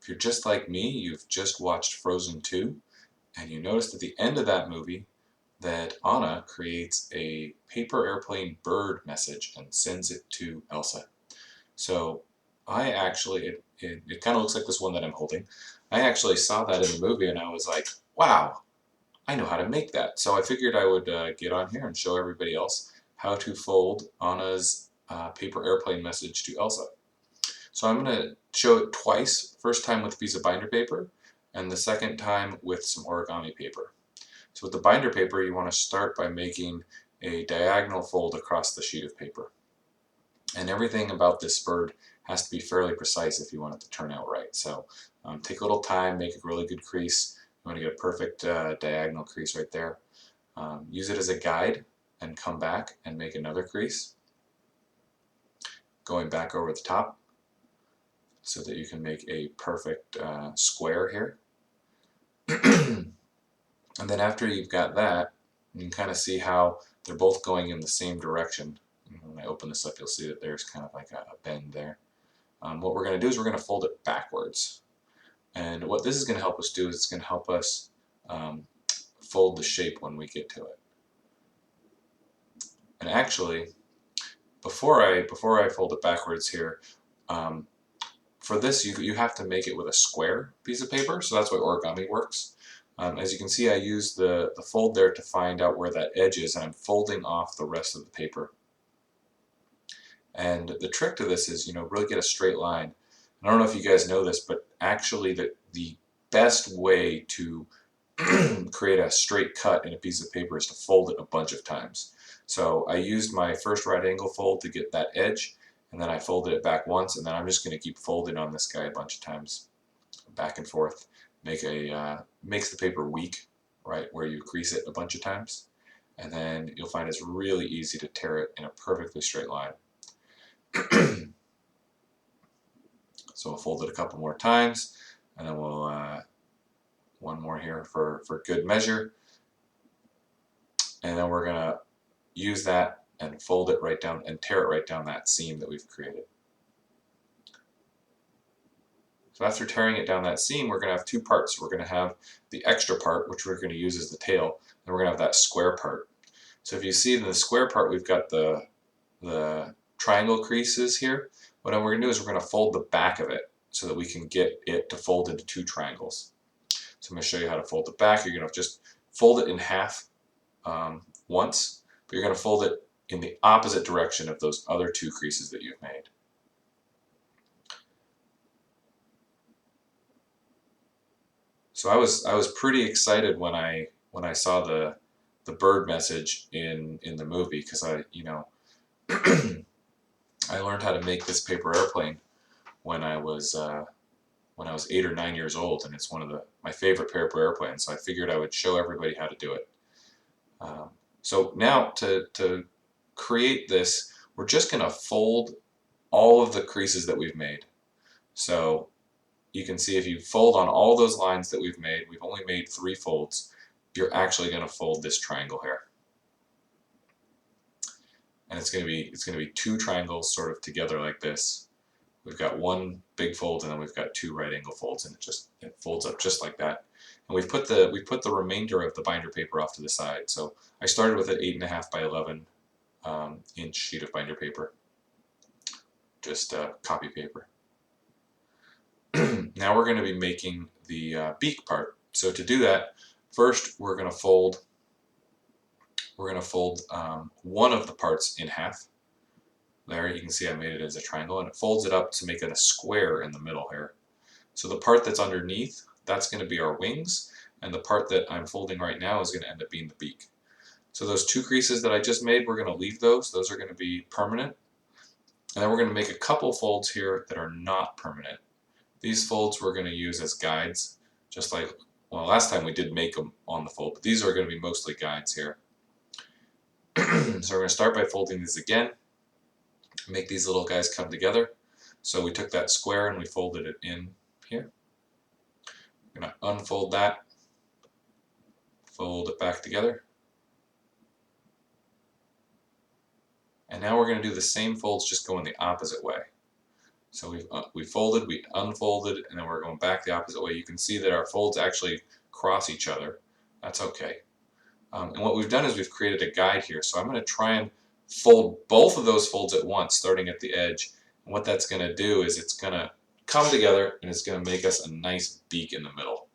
If you're just like me, you've just watched Frozen 2, and you noticed at the end of that movie that Anna creates a paper airplane bird message and sends it to Elsa. So I actually, it kind of looks like this one that I'm holding. I actually saw that in the movie and I was like, wow, I know how to make that. So I figured I would get on here and show everybody else how to fold Anna's paper airplane message to Elsa. So I'm going to show it twice, first time with a piece of binder paper and the second time with some origami paper. So with the binder paper, you want to start by making a diagonal fold across the sheet of paper. And everything about this bird has to be fairly precise if you want it to turn out right. So take a little time, make a really good crease. You want to get a perfect diagonal crease right there. Use it as a guide and come back and make another crease, going back over the top so that you can make a perfect square here. And then after you've got that, you can kind of see how they're both going in the same direction. When I open this up, you'll see that there's kind of like a bend there. What we're going to do is we're going to fold it backwards. And what this is going to help us do is it's going to help us fold the shape when we get to it. And actually, before I fold it backwards here, for this you have to make it with a square piece of paper, so that's why origami works. As you can see, I use the fold there to find out where that edge is, and I'm folding off the rest of the paper. And the trick to this is, really get a straight line. And I don't know if you guys know this, but actually the best way to create a straight cut in a piece of paper is to fold it a bunch of times. So I used my first right angle fold to get that edge, and then I folded it back once, and then I'm just going to keep folding on this guy a bunch of times, back and forth. Makes the paper weak, right, where you crease it a bunch of times, and then you'll find it's really easy to tear it in a perfectly straight line. So we'll fold it a couple more times, and then we'll one more here for good measure, and then we're gonna use that and fold it right down and tear it right down that seam that we've created. So after tearing it down that seam, we're going to have two parts. We're going to have the extra part, which we're going to use as the tail, and we're going to have that square part. So if you see in the square part, we've got the triangle creases here. What we're going to do is we're going to fold the back of it so that we can get it to fold into two triangles. So I'm going to show you how to fold the back. You're going to just fold it in half once, but you're going to fold it in the opposite direction of those other two creases that you've made. So I was pretty excited when I saw the bird message in the movie, because I I learned how to make this paper airplane when I was 8 or 9 years old, and it's one of my favorite paper airplanes. So I figured I would show everybody how to do it. So now to create this, we're just going to fold all of the creases that we've made. So you can see if you fold on all those lines that we've only made 3 folds, you're actually going to fold this triangle here. And it's going to be 2 triangles sort of together like this. We've got one big fold, and then we've got 2 right angle folds, and it folds up just like that. And we put the remainder of the binder paper off to the side. So I started with an 8.5 by 11 inch sheet of binder paper, just copy paper. Now we're going to be making the beak part. So to do that, first we're going to fold one of the parts in half. There you can see I made it as a triangle, and it folds it up to make it a square in the middle here. So the part that's underneath, that's going to be our wings, and the part that I'm folding right now is going to end up being the beak. So those 2 creases that I just made, we're going to leave those. Those are going to be permanent. And then we're going to make a couple folds here that are not permanent. These folds we're going to use as guides, just like, well, last time we did make them on the fold, but these are going to be mostly guides here. So we're going to start by folding these again, make these little guys come together. So we took that square and we folded it in here. We're going to unfold that, fold it back together. And now we're going to do the same folds, just going the opposite way. So we folded, we unfolded, and then we're going back the opposite way. You can see that our folds actually cross each other. That's okay. And what we've done is we've created a guide here. So I'm going to try and fold both of those folds at once, starting at the edge. And what that's going to do is it's going to come together and it's going to make us a nice beak in the middle.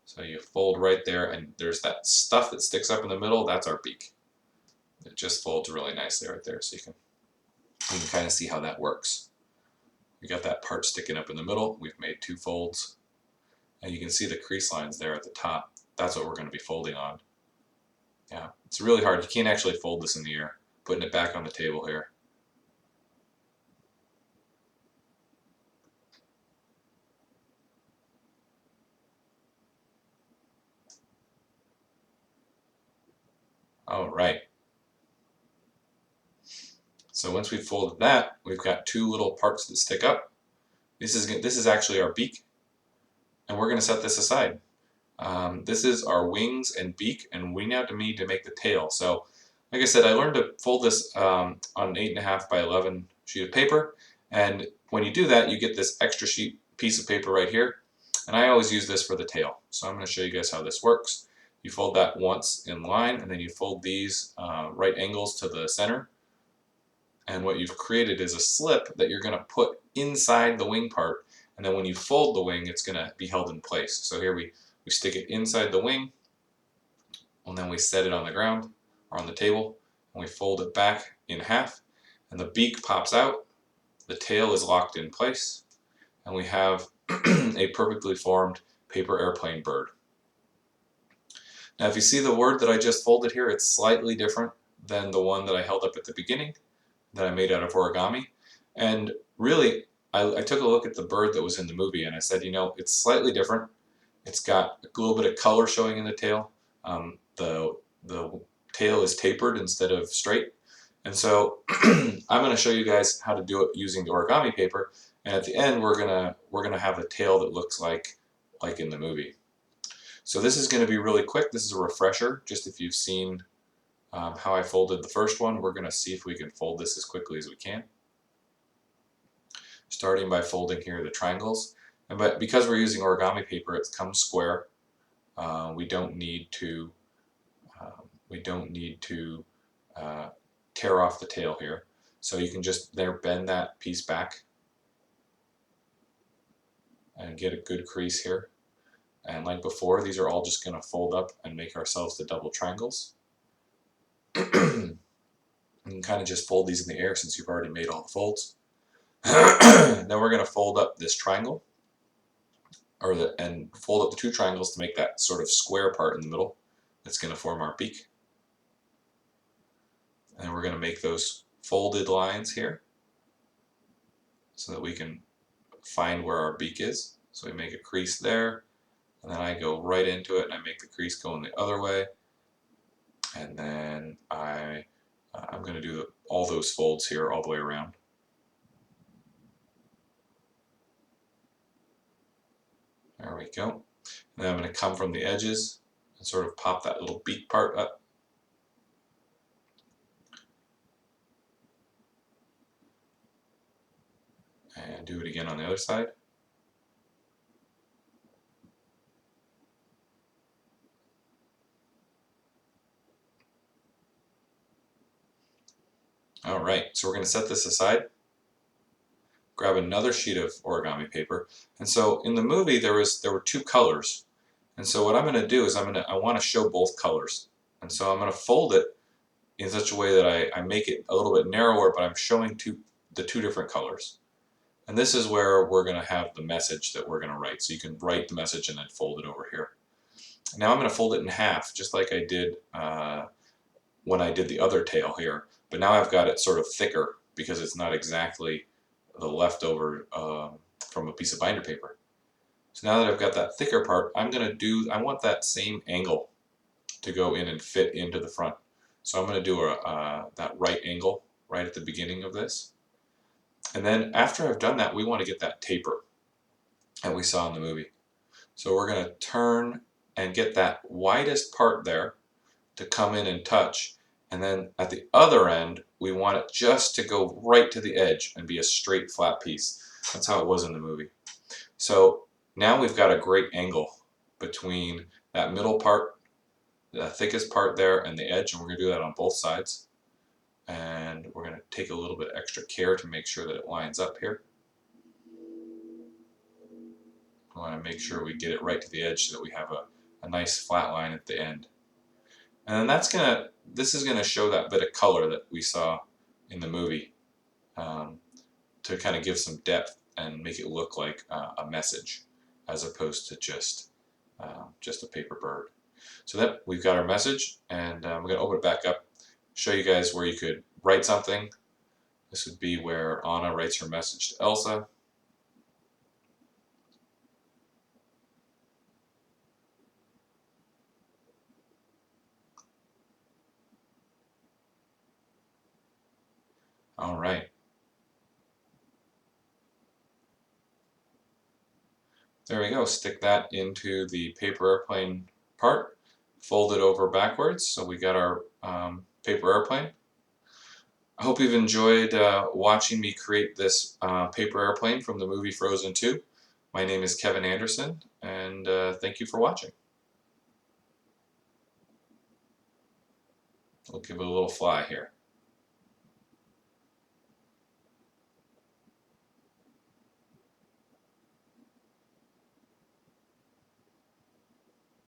So you fold right there, and there's that stuff that sticks up in the middle. That's our beak. It just folds really nicely right there. So you can kind of see how that works. We got that part sticking up in the middle. We've made two folds. And you can see the crease lines there at the top. That's what we're going to be folding on. Yeah, it's really hard. You can't actually fold this in the air. Putting it back on the table here. All right. So once we've folded that, we've got two little parts that stick up. This is actually our beak, and we're going to set this aside. This is our wings and beak, and we now need to make the tail. So, like I said, I learned to fold this on an 8.5 by 11 sheet of paper, and when you do that, you get this extra sheet piece of paper right here, and I always use this for the tail. So I'm going to show you guys how this works. You fold that once in line, and then you fold these right angles to the center, and what you've created is a slip that you're going to put inside the wing part, and then when you fold the wing, it's going to be held in place. So here we stick it inside the wing, and then we set it on the ground or on the table, and we fold it back in half, and the beak pops out, the tail is locked in place, and we have a perfectly formed paper airplane bird. Now if you see the word that I just folded here, it's slightly different than the one that I held up at the beginning that I made out of origami. And really, I took a look at the bird that was in the movie, and I said, you know, it's slightly different. It's got a little bit of color showing in the tail. The tail is tapered instead of straight. And so I'm going to show you guys how to do it using the origami paper. And at the end, we're gonna have a tail that looks like in the movie. So this is going to be really quick. This is a refresher, just if you've seen how I folded the first one. We're going to see if we can fold this as quickly as we can. Starting by folding here the triangles. But because we're using origami paper, it comes square. We don't need to tear off the tail here. So you can just bend that piece back and get a good crease here. And like before, these are all just going to fold up and make ourselves the double triangles. You can kind of just fold these in the air since you've already made all the folds. Then we're going to fold up this triangle, and fold up the two triangles to make that sort of square part in the middle that's going to form our beak. And we're going to make those folded lines here so that we can find where our beak is. So we make a crease there, and then I go right into it and I make the crease going the other way, and then I'm going to do all those folds here all the way around. There we go. And then I'm going to come from the edges and sort of pop that little beak part up. And do it again on the other side. Alright, so we're going to set this aside. Grab another sheet of origami paper. And so in the movie there were two colors. And so what I'm going to do is I want to show both colors. And so I'm going to fold it in such a way that I make it a little bit narrower, but I'm showing the two different colors. And this is where we're going to have the message that we're going to write. So you can write the message and then fold it over here. Now I'm going to fold it in half, just like I did when I did the other tail here. But now I've got it sort of thicker because it's not exactly the leftover from a piece of binder paper. So now that I've got that thicker part, I want that same angle to go in and fit into the front. So I'm going to do that right angle right at the beginning of this. And then after I've done that, we want to get that taper that we saw in the movie. So we're going to turn and get that widest part there to come in and touch. And then at the other end, we want it just to go right to the edge and be a straight flat piece. That's how it was in the movie. So now we've got a great angle between that middle part, the thickest part there, and the edge, and we're going to do that on both sides. And we're going to take a little bit extra care to make sure that it lines up here. We want to make sure we get it right to the edge so that we have a nice flat line at the end. And then this is gonna show that bit of color that we saw in the movie, to kind of give some depth and make it look like a message, as opposed to just a paper bird. So that we've got our message, and we're gonna open it back up, show you guys where you could write something. This would be where Anna writes her message to Elsa. All right. There we go. Stick that into the paper airplane part. Fold it over backwards, so we got our paper airplane. I hope you've enjoyed watching me create this paper airplane from the movie Frozen 2. My name is Kevin Anderson, and thank you for watching. We'll give it a little fly here.